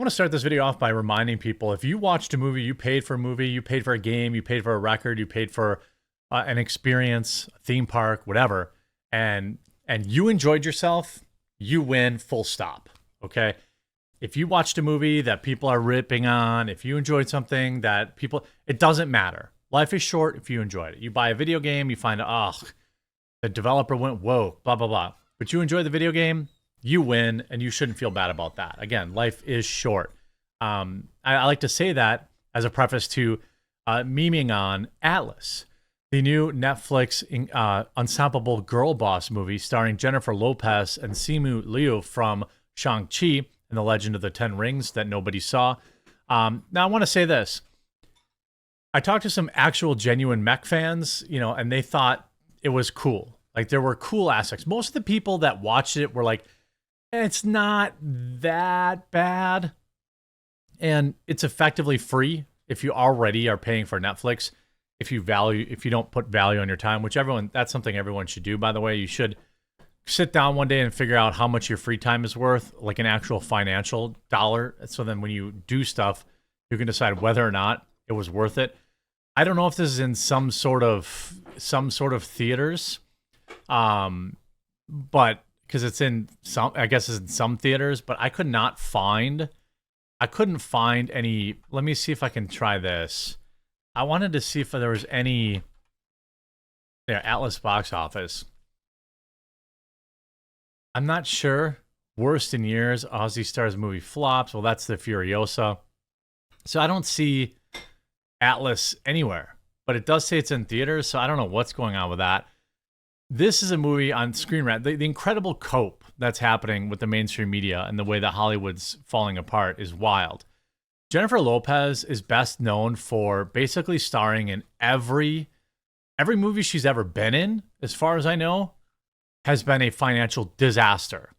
want to start this video off by reminding people, if you watched a movie, you paid for a movie, you paid for a game, you paid for a record, you paid for an experience, a theme park, whatever, and you enjoyed yourself, you win, full stop. Okay? If you watched a movie that people are ripping on, if you enjoyed something that people, it doesn't matter. Life is short if you enjoyed it. You buy a video game, you find, the developer went woke, blah, blah, blah. But you enjoy the video game, you win, and you shouldn't feel bad about that. Again, life is short. I like to say that as a preface to memeing on Atlas, the new Netflix ensemble girl boss movie starring Jennifer Lopez and Simu Liu from Shang-Chi and the Legend of the Ten Rings that nobody saw. Now, I want to say this. I talked to some actual genuine Mech fans, and they thought it was cool. Like, there were cool aspects. Most of the people that watched it were like, it's not that bad. And it's effectively free if you already are paying for Netflix. If you don't put value on your time, which that's something everyone should do, by the way. You should sit down one day and figure out how much your free time is worth, like an actual financial dollar. So then when you do stuff, you can decide whether or not it was worth it. I don't know if this is in some sort of theaters, but because it's in some, I guess it's in some theaters, but I couldn't find any. Let me see if I can try this. I wanted to see if there was any. Yeah, Atlas box office. I'm not sure. Worst in years. Aussie Stars movie flops. Well, that's the Furiosa. So I don't see Atlas anywhere, but it does say it's in theaters, so I don't know what's going on with that. This is a movie on Screen Rant. The incredible cope that's happening with the mainstream media and the way that Hollywood's falling apart is wild. Jennifer Lopez is best known for basically starring in every movie she's ever been in, as far as I know, has been a financial disaster.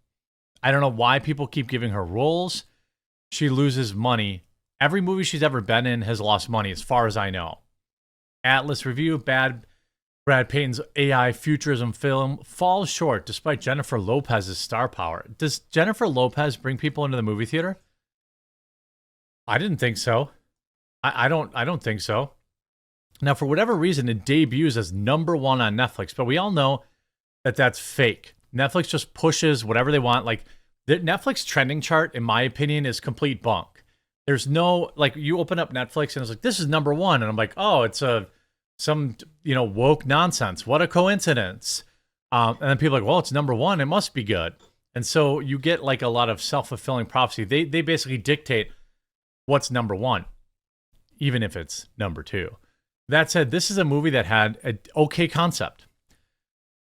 I don't know why people keep giving her roles. She loses money. Every movie she's ever been in has lost money, as far as I know. Atlas review, Brad Payton's AI futurism film falls short despite Jennifer Lopez's star power. Does Jennifer Lopez bring people into the movie theater? I didn't think so. I don't think so. Now, for whatever reason, it debuts as #1 on Netflix, but we all know that that's fake. Netflix just pushes whatever they want. Like, the Netflix trending chart, in my opinion, is complete bunk. There's no, like, you open up Netflix and it's like, this is #1. And I'm like, oh, it's some woke nonsense. What a coincidence. And then people are like, well, it's #1. It must be good. And so you get like a lot of self-fulfilling prophecy. They basically dictate what's #1, even if it's #2. That said, this is a movie that had an okay concept.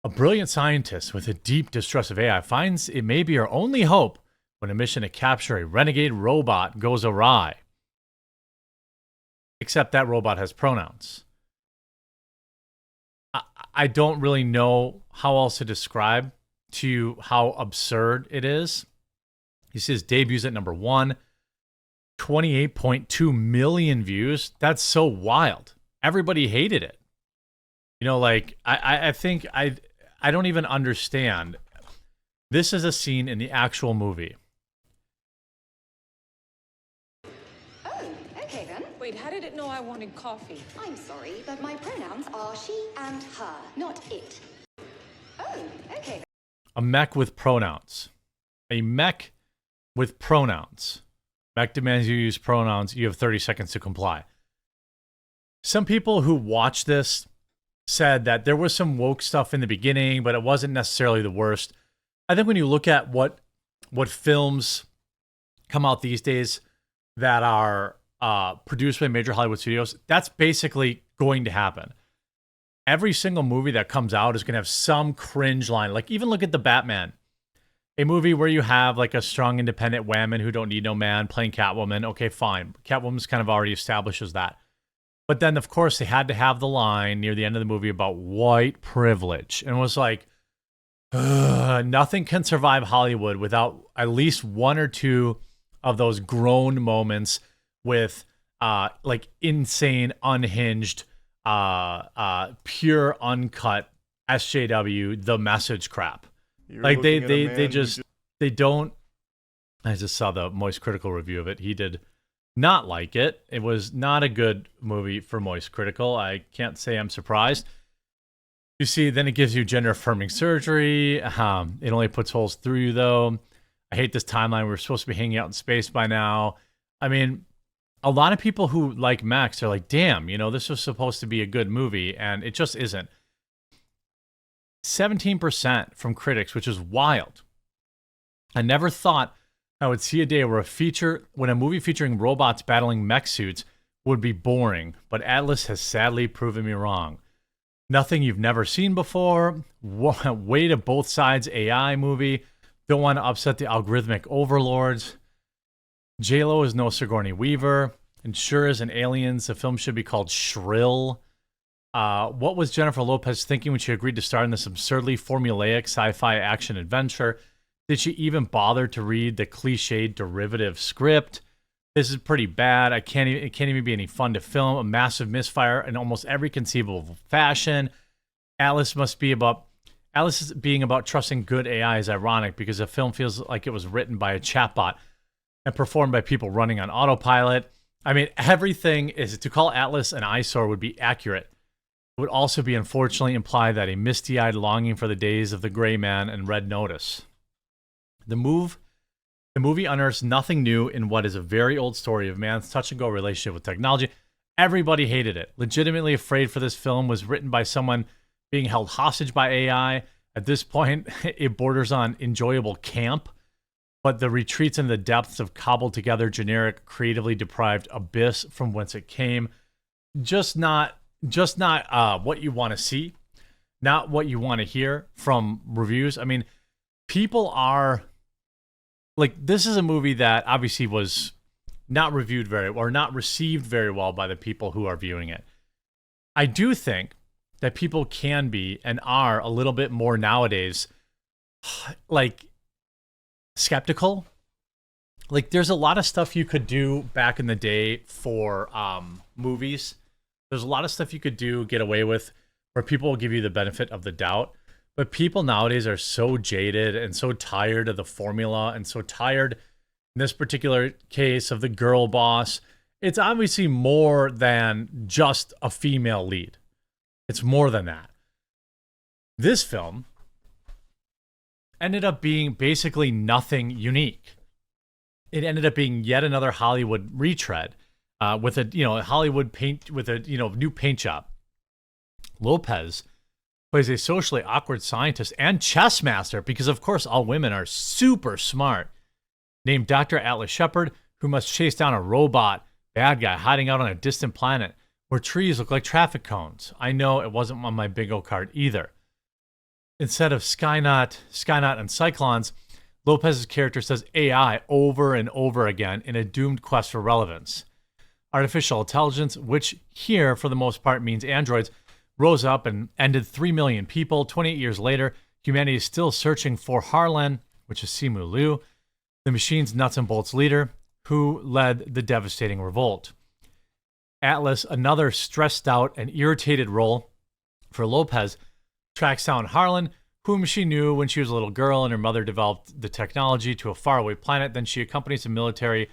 A brilliant scientist with a deep distrust of AI finds it may be her only hope when a mission to capture a renegade robot goes awry. Except that robot has pronouns. I don't really know how else to describe to you how absurd it is. He says debuts at #1, 28.2 million views. That's so wild. Everybody hated it. I think I don't even understand. This is a scene in the actual movie. Oh, okay then. Wait, how did it know I wanted coffee? I'm sorry, but my pronouns are she and her, not it. Oh, okay then. A mech with pronouns. A mech with pronouns. Mech demands you use pronouns. You have 30 seconds to comply. Some people who watched this said that there was some woke stuff in the beginning, but it wasn't necessarily the worst. I think when you look at what films come out these days that are produced by major Hollywood studios, that's basically going to happen. Every single movie that comes out is going to have some cringe line. Like, even look at The Batman, a movie where you have like a strong independent woman who don't need no man playing Catwoman. Okay, fine. Catwoman's kind of already establishes that. But then, of course, they had to have the line near the end of the movie about white privilege. And it was like, nothing can survive Hollywood without at least one or two of those groan moments with like insane, unhinged, pure, uncut SJW, the message crap. Like they don't I just saw the Moist Critical review of it. He did not like it. It was not a good movie for Moist Critical. I can't say I'm surprised. You see, then it gives you gender affirming surgery. It only puts holes through you, though. I hate this timeline. We're supposed to be hanging out in space by now. I mean, a lot of people who like Max are like, damn, this was supposed to be a good movie, and it just isn't. 17% from critics, which is wild. I never thought I would see a day where when a movie featuring robots battling mech suits would be boring, but Atlas has sadly proven me wrong. Nothing you've never seen before. Way to both sides AI movie. Don't want to upset the algorithmic overlords. J-Lo is no Sigourney Weaver. And sure as in Aliens, the film should be called Shrill. What was Jennifer Lopez thinking when she agreed to star in this absurdly formulaic sci-fi action adventure? Did she even bother to read the cliched derivative script? This is pretty bad. It can't even be any fun to film. A massive misfire in almost every conceivable fashion. Alice being about trusting good AI is ironic because the film feels like it was written by a chatbot and performed by people running on autopilot. I mean, everything is to call Atlas an eyesore would be accurate. It would also be unfortunately imply that a misty-eyed longing for the days of the Gray Man and Red Notice. The movie unearths nothing new in what is a very old story of man's touch-and-go relationship with technology. Everybody hated it. Legitimately afraid for this film was written by someone being held hostage by AI. At this point, it borders on enjoyable camp, but the retreats into the depths of cobbled-together, generic, creatively deprived abyss from whence it came. Just not what you want to see, not what you want to hear from reviews. I mean, people are... Like, this is a movie that obviously was not received very well by the people who are viewing it. I do think that people can be and are a little bit more nowadays, like, skeptical. Like, there's a lot of stuff you could do back in the day for movies. There's a lot of stuff you could get away with, where people will give you the benefit of the doubt. But people nowadays are so jaded and so tired of the formula and so tired, in this particular case, of the girl boss. It's obviously more than just a female lead. It's more than that. This film ended up being basically nothing unique. It ended up being yet another Hollywood retread with a Hollywood paint with a new paint job. Lopez plays a socially awkward scientist and chess master, because of course all women are super smart, named Dr. Atlas Shepard, who must chase down a robot bad guy hiding out on a distant planet where trees look like traffic cones. I know it wasn't on my bingo card either. Instead of Skynet and Cyclones, Lopez's character says AI over and over again in a doomed quest for relevance. Artificial intelligence, which here for the most part means androids, rose up and ended 3 million people. 28 years later, humanity is still searching for Harlan, which is Simu Liu, the machine's nuts and bolts leader, who led the devastating revolt. Atlas, another stressed out and irritated role for Lopez, tracks down Harlan, whom she knew when she was a little girl and her mother developed the technology to a faraway planet. Then she accompanies the military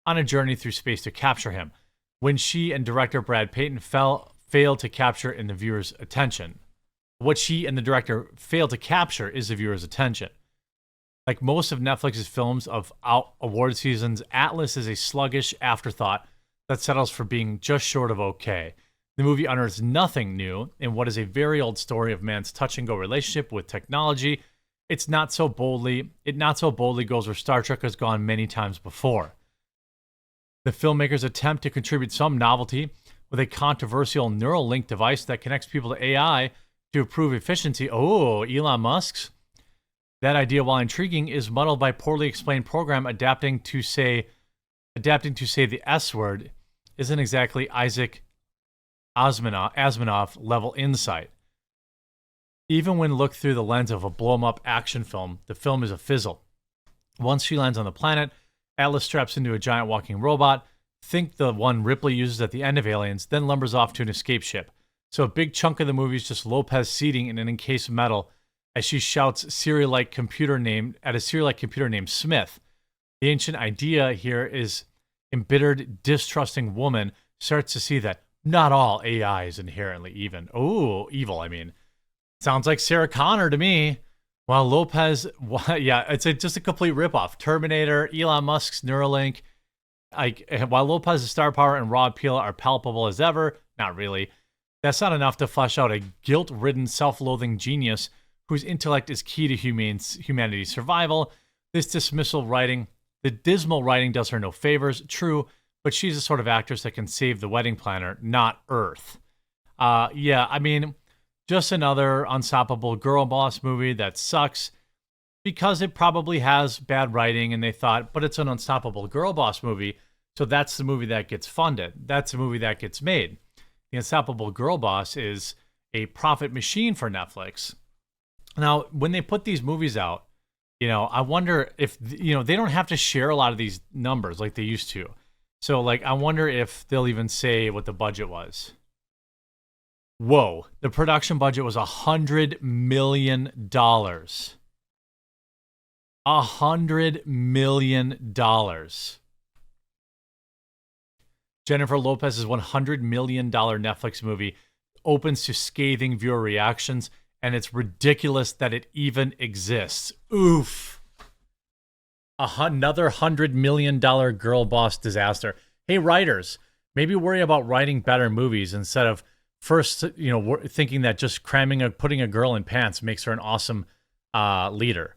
on a journey through space to capture him. When she and director Brad Peyton failed to capture in the viewer's attention. What she and the director failed to capture is the viewer's attention. Like most of Netflix's films of award seasons, Atlas is a sluggish afterthought that settles for being just short of okay. The movie unearths nothing new in what is a very old story of man's touch-and-go relationship with technology. It not so boldly goes where Star Trek has gone many times before. The filmmakers attempt to contribute some novelty with a controversial neural link device that connects people to AI to improve efficiency. Oh, Elon Musk's. That idea, while intriguing, is muddled by poorly explained program adapting to say the S word isn't exactly Isaac Asimov level insight. Even when looked through the lens of a blow-em-up action film, the film is a fizzle. Once she lands on the planet, Atlas straps into a giant walking robot, think the one Ripley uses at the end of Aliens, then lumbers off to an escape ship. So a big chunk of the movie is just Lopez seating in an encased metal as she shouts at a Siri-like computer named Smith. The ancient idea here is embittered, distrusting woman starts to see that not all AI is inherently evil, I mean. Sounds like Sarah Connor to me. While Lopez, yeah, it's just a complete ripoff. Terminator, Elon Musk's Neuralink. While Lopez's star power and raw appeal are palpable as ever, not really. That's not enough to flesh out a guilt-ridden, self-loathing genius whose intellect is key to humanity's survival. This dismissal writing, the dismal writing does her no favors, true, but she's the sort of actress that can save the wedding planner, not Earth. Yeah, I mean, just another unstoppable girl boss movie that sucks because it probably has bad writing and they thought, but it's an unstoppable girl boss movie, so that's the movie that gets funded. That's the movie that gets made. The Unstoppable Girl Boss is a profit machine for Netflix. Now, when they put these movies out, I wonder if, they don't have to share a lot of these numbers like they used to. So, I wonder if they'll even say what the budget was. Whoa, the production budget was $100 million. $100 million. Jennifer Lopez's $100 million Netflix movie opens to scathing viewer reactions, and it's ridiculous that it even exists. Oof. Another $100 million girl boss disaster. Hey, writers, maybe worry about writing better movies instead of first, thinking that just putting a girl in pants makes her an awesome leader.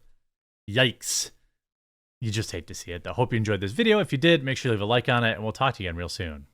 Yikes. You just hate to see it, though. Hope you enjoyed this video. If you did, make sure you leave a like on it, and we'll talk to you again real soon.